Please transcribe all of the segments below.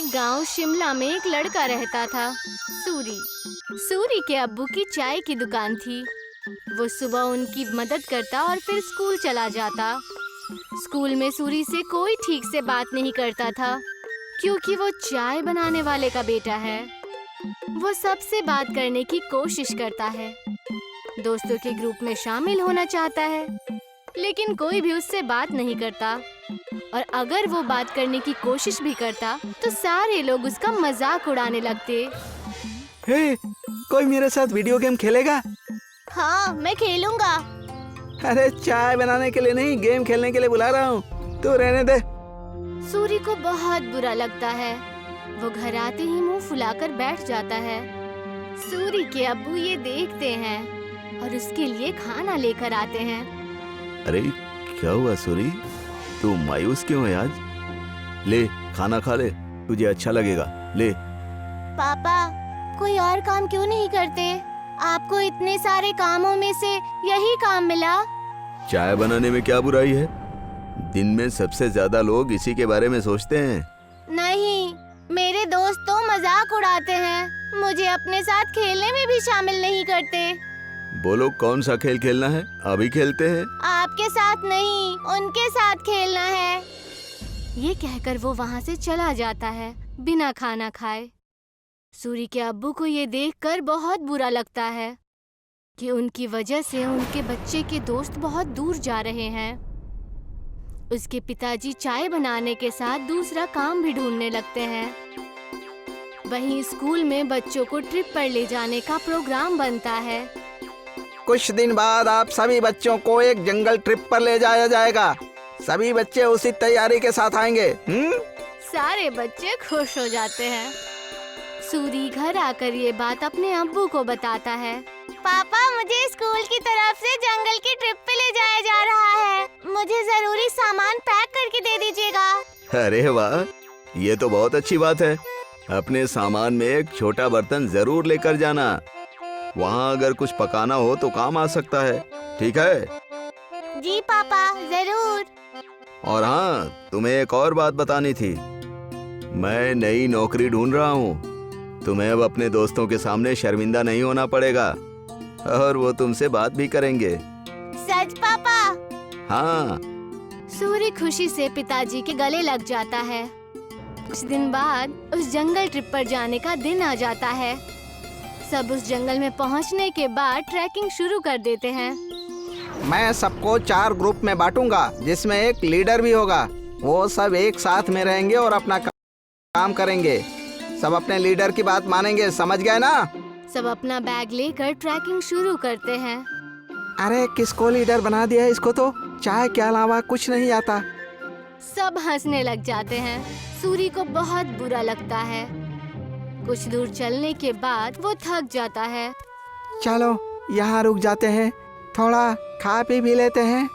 एक गांव शिमला में एक लड़का रहता था, सूरी। सूरी के अब्बू की चाय की दुकान थी। वो सुबह उनकी मदद करता और फिर स्कूल चला जाता। स्कूल में सूरी से कोई ठीक से बात नहीं करता था, क्योंकि वो चाय बनाने वाले का बेटा है। वो सबसे बात करने की कोशिश करता है, दोस्तों के ग्रुप में शामिल होना चाहता है, लेकिन कोई भी उससे बात नहीं करता। और अगर वो बात करने की कोशिश भी करता तो सारे लोग उसका मजाक उड़ाने लगते। हे, कोई मेरे साथ वीडियो गेम खेलेगा? हाँ, मैं खेलूंगा। अरे चाय बनाने के लिए नहीं, गेम खेलने के लिए बुला रहा हूँ, तू रहने दे। सूरी को बहुत बुरा लगता है। वो घर आते ही मुंह फुलाकर बैठ जाता है। सूरी के अब्बू ये देखते हैं और उसके लिए खाना लेकर आते हैं। अरे क्या हुआ सूरी, तू मायूस क्यों है आज? ले खाना खा ले, तुझे अच्छा लगेगा, ले। पापा, कोई और काम क्यों नहीं करते? आपको इतने सारे कामों में से यही काम मिला। चाय बनाने में क्या बुराई है? दिन में सबसे ज्यादा लोग इसी के बारे में सोचते हैं। नहीं, मेरे दोस्त तो मजाक उड़ाते हैं, मुझे अपने साथ खेलने में भी शामिल नहीं करते। बोलो कौन सा खेल खेलना है, अभी खेलते हैं। आपके साथ नहीं, उनके साथ खेलना है। ये कहकर वो वहाँ से चला जाता है बिना खाना खाए। सूरी के अब्बू को ये देखकर बहुत बुरा लगता है कि उनकी वजह से उनके बच्चे के दोस्त बहुत दूर जा रहे हैं। उसके पिताजी चाय बनाने के साथ दूसरा काम भी ढूंढने लगते हैं। वहीं स्कूल में बच्चों को ट्रिप पर ले जाने का प्रोग्राम बनता है। कुछ दिन बाद आप सभी बच्चों को एक जंगल ट्रिप पर ले जाया जाएगा। सभी बच्चे उसी तैयारी के साथ आएंगे। सारे बच्चे खुश हो जाते हैं। सूरी घर आकर ये बात अपने अब्बू को बताता है। पापा, मुझे स्कूल की तरफ से जंगल की ट्रिप पे ले जाया जा रहा है। मुझे जरूरी सामान पैक करके दे दीजिएगा। अरे वाह, ये तो बहुत अच्छी बात है। अपने सामान में एक छोटा बर्तन जरूर लेकर जाना। वहाँ अगर कुछ पकाना हो तो काम आ सकता है, ठीक है? जी पापा, जरूर। और हाँ, तुम्हें एक और बात बतानी थी। मैं नई नौकरी ढूंढ रहा हूँ। तुम्हें अब अपने दोस्तों के सामने शर्मिंदा नहीं होना पड़ेगा और वो तुमसे बात भी करेंगे। सच पापा? हाँ। सूरी खुशी से पिताजी के गले लग जाता है। कुछ दिन बाद उस जंगल ट्रिप पर जाने का दिन आ जाता है। सब उस जंगल में पहुंचने के बाद ट्रैकिंग शुरू कर देते हैं। मैं सबको 4 ग्रुप में बांटूंगा, जिसमें एक लीडर भी होगा। वो सब एक साथ में रहेंगे और अपना काम करेंगे। सब अपने लीडर की बात मानेंगे, समझ गए ना? सब अपना बैग लेकर ट्रैकिंग शुरू करते हैं। अरे किसको लीडर बना दिया? इसको तो चाय के अलावा कुछ नहीं आता। सब हंसने लग जाते हैं। सूरी को बहुत बुरा लगता है। कुछ दूर चलने के बाद वो थक जाता है। चलो यहाँ रुक जाते हैं, थोड़ा खा पी भी लेते हैं।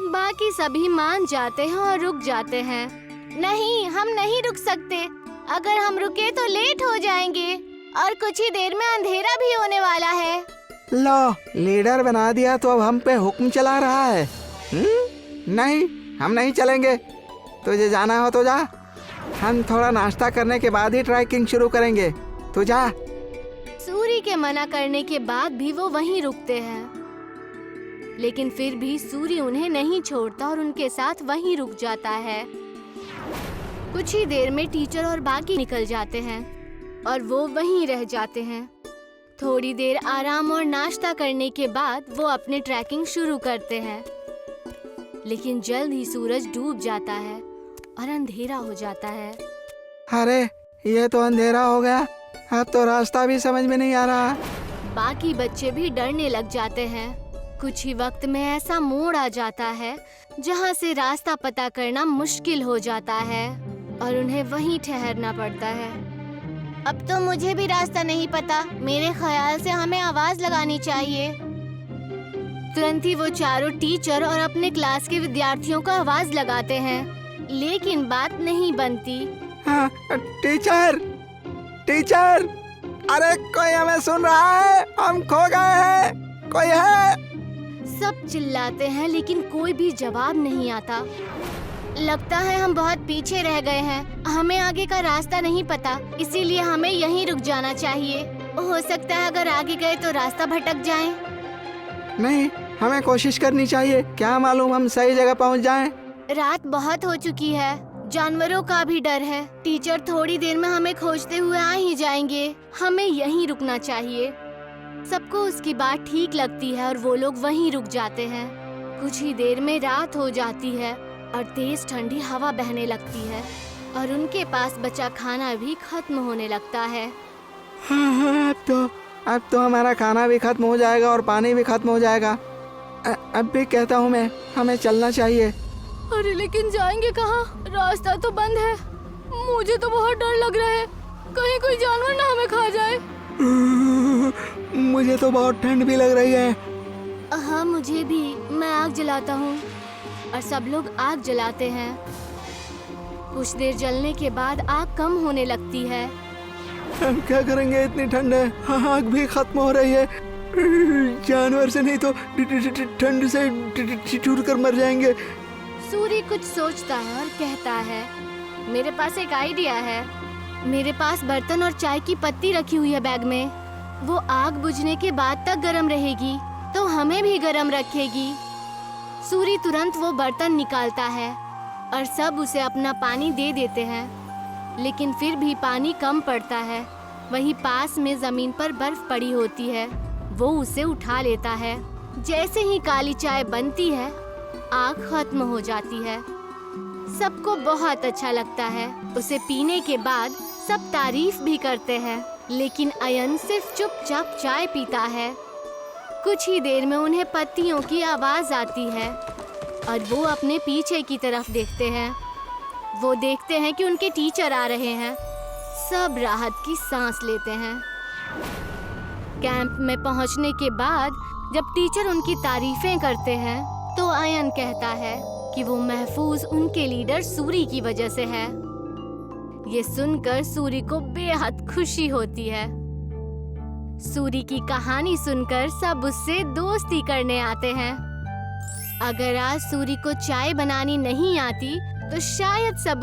बाकी सभी मान जाते हैं और रुक जाते हैं। नहीं, हम नहीं रुक सकते। अगर हम रुके तो लेट हो जाएंगे और कुछ ही देर में अंधेरा भी होने वाला है। लो, लीडर बना दिया तो अब हम पे हुक्म चला रहा है। नहीं, हम नहीं चलेंगे। तुझे जाना हो तो जा। हम थोड़ा नाश्ता करने के बाद ही ट्रैकिंग शुरू करेंगे। तू जा। सूरी के मना करने के बाद भी वो वहीं रुकते हैं, लेकिन फिर भी सूरी उन्हें नहीं छोड़ता और उनके साथ वहीं रुक जाता है। कुछ ही देर में टीचर और बाकी निकल जाते हैं और वो वहीं रह जाते हैं। थोड़ी देर आराम और नाश्ता करने के बाद वो अपनी ट्रैकिंग शुरू करते हैं, लेकिन जल्द ही सूरज डूब जाता है और अंधेरा हो जाता है। अरे ये तो अंधेरा हो गया, अब तो रास्ता भी समझ में नहीं आ रहा। बाकी बच्चे भी डरने लग जाते हैं। कुछ ही वक्त में ऐसा मोड़ आ जाता है जहाँ से रास्ता पता करना मुश्किल हो जाता है और उन्हें वहीं ठहरना पड़ता है। अब तो मुझे भी रास्ता नहीं पता। मेरे ख्याल से हमें आवाज लगानी चाहिए। तुरंत ही वो चारों टीचर और अपने क्लास के विद्यार्थियों को आवाज लगाते हैं, लेकिन बात नहीं बनती। हाँ, टीचर, टीचर, अरे कोई हमें सुन रहा है? हम खो गए हैं, कोई है? सब चिल्लाते हैं लेकिन कोई भी जवाब नहीं आता। लगता है हम बहुत पीछे रह गए हैं। हमें आगे का रास्ता नहीं पता, इसीलिए हमें यहीं रुक जाना चाहिए। हो सकता है अगर आगे गए तो रास्ता भटक जाएं। नहीं, हमें कोशिश करनी चाहिए। क्या मालूम हम सही जगह पहुंच जाएं। रात बहुत हो चुकी है, जानवरों का भी डर है। टीचर थोड़ी देर में हमें खोजते हुए आ ही जाएंगे। हमें यहीं रुकना चाहिए। सबको उसकी बात ठीक लगती है और वो लोग वहीं रुक जाते हैं। कुछ ही देर में रात हो जाती है और तेज ठंडी हवा बहने लगती है और उनके पास बचा खाना भी खत्म होने लगता है। हाँ, अब तो हमारा खाना भी खत्म हो जाएगा और पानी भी खत्म हो जाएगा। अब भी कहता हूँ मैं, हमें चलना चाहिए। अरे लेकिन जाएंगे कहाँ? रास्ता तो बंद है। मुझे तो बहुत डर लग रहा है, कहीं कोई जानवर ना हमें खा जाए। मुझे तो बहुत ठंड भी लग रही है। हाँ मुझे भी। मैं आग जलाता हूँ और सब लोग आग जलाते हैं। कुछ देर जलने के बाद आग कम होने लगती है। हम क्या करेंगे, इतनी ठंड है, आग भी खत्म हो रही है। जानवर से नहीं तो ठंड से चूर कर मर जाएंगे। सूर्य कुछ सोचता है और कहता है, मेरे पास एक आइडिया है। मेरे पास बर्तन और चाय की पत्ती रखी हुई है बैग में। वो आग बुझने के बाद तक गर्म रहेगी तो हमें भी गर्म रखेगी। सूर्य तुरंत वो बर्तन निकालता है और सब उसे अपना पानी दे देते हैं, लेकिन फिर भी पानी कम पड़ता है। वहीं पास में जमीन पर बर्फ पड़ी होती है। वो उसे उठा लेता है। जैसे ही काली चाय बनती है, आग खत्म हो जाती है। सबको बहुत अच्छा लगता है। उसे पीने के बाद सब तारीफ भी करते हैं, लेकिन अयन सिर्फ चुपचाप चाय पीता है। कुछ ही देर में उन्हें पत्तियों की आवाज आती है और वो अपने पीछे की तरफ देखते हैं। वो देखते हैं कि उनके टीचर आ रहे हैं। सब राहत की सांस लेते हैं। कैंप में पहुंचने के बाद जब टीचर उनकी तारीफें करते हैं तो अयन कहता है कि वो महफूज उनके लीडर सूरी की वजह से है। ये सुनकर सूरी को बेहद खुशी होती है। सूरी की कहानी सुनकर सब उससे दोस्ती करने आते हैं। अगर आज सूरी को चाय बनानी नहीं आती तो शायद सब